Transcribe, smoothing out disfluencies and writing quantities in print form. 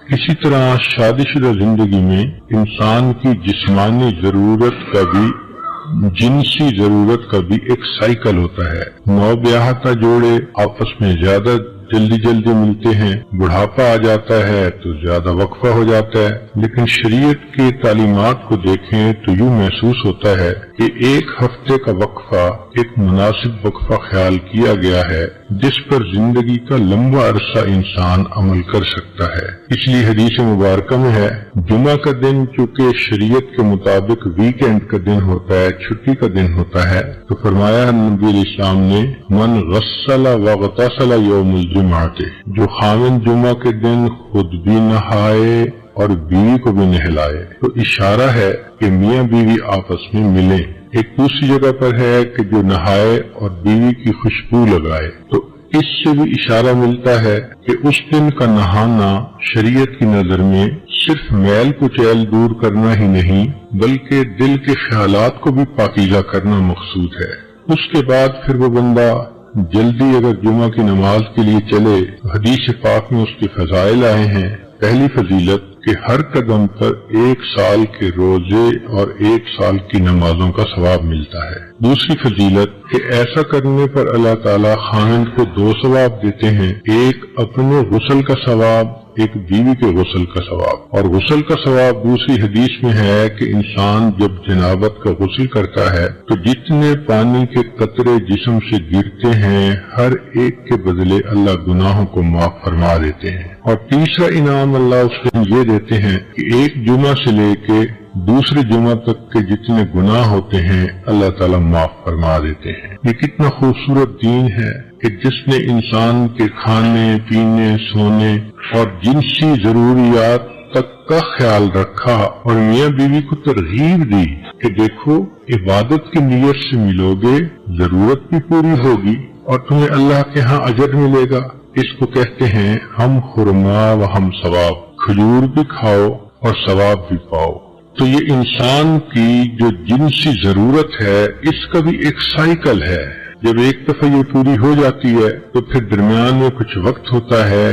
इसी तरह शादीशुदा जिंदगी में इंसान की जिस्मानी जरूरत का भी जिनसी जरूरत का भी एक साइकिल होता है। नौब्याहता जोड़े आपस में ज्यादा जल्दी मिलते हैं, बुढ़ापा आ जाता है तो ज्यादा वक्फा हो जाता है। लेकिन शरीयत की तालीमात को देखें तो यूं महसूस होता है कि एक हफ्ते का वक्फा एक मुनासिब वक्फा ख्याल किया गया है जिस पर जिंदगी का लंबा अरसा इंसान अमल कर सकता है। इसलिए हदीस मुबारक में है, जुमा का दिन चूंकि शरीयत के मुताबिक वीकेंड का दिन होता है, छुट्टी का दिन होता है, तो फरमाया नबी इस्लाम ने, मन गस्सला वगतसला यौमुल जुमाते, जो खाविन जुमा के दिन खुद भी नहाए और बीवी को भी नहलाए। तो इशारा है कि मियाँ बीवी आपस में मिले। एक दूसरी जगह पर है कि जो नहाए और बीवी की खुशबू लगाए। तो इससे भी इशारा मिलता है कि उस दिन का नहाना शरीयत की नजर में सिर्फ मैल कुचैल दूर करना ही नहीं बल्कि दिल के ख्यालात को भी पाकीज़ा करना मकसूद है। उसके बाद फिर वो बंदा जल्दी अगर जुमा की नमाज के लिए चले तो हदीस पाक में उसके फजाइल आए हैं। पहली फजीलत कि हर कदम पर 1 साल के रोजे और 1 साल की नमाजों का सवाब मिलता है। दूसरी फजीलत कि ऐसा करने पर अल्लाह ताला खाविंद को 2 सवाब देते हैं, एक अपने गुस्ल का सवाब, एक बीवी के गुस्ल का सवाब। और गुस्ल का सवाब दूसरी हदीस में है कि इंसान जब जनाबत का गुस्ल करता है तो जितने पानी के कतरे जिस्म से गिरते हैं हर एक के बदले अल्लाह गुनाहों को माफ फरमा देते हैं। और तीसरा इनाम अल्लाह उसको ये देते हैं कि एक जुमा से लेके दूसरे जुमा तक के जितने गुनाह होते हैं अल्लाह ताला माफ फरमा देते हैं। ये कितना खूबसूरत दीन है कि जिसने इंसान के खाने पीने सोने और जिनसी जरूरियात तक का ख्याल रखा और मियाँ बीवी को तरगीब दी कि देखो इबादत की नीयत से मिलोगे, जरूरत भी पूरी होगी और तुम्हें अल्लाह के यहाँ अजर मिलेगा। इसको कहते हैं हम खुरमा व हम सवाब, खजूर भी खाओ और सवाब भी पाओ। तो ये इंसान की जो जिनसी जरूरत है इसका भी एक साइकिल है। जब एक दफा ये पूरी हो जाती है तो फिर दरमियान में कुछ वक्त होता है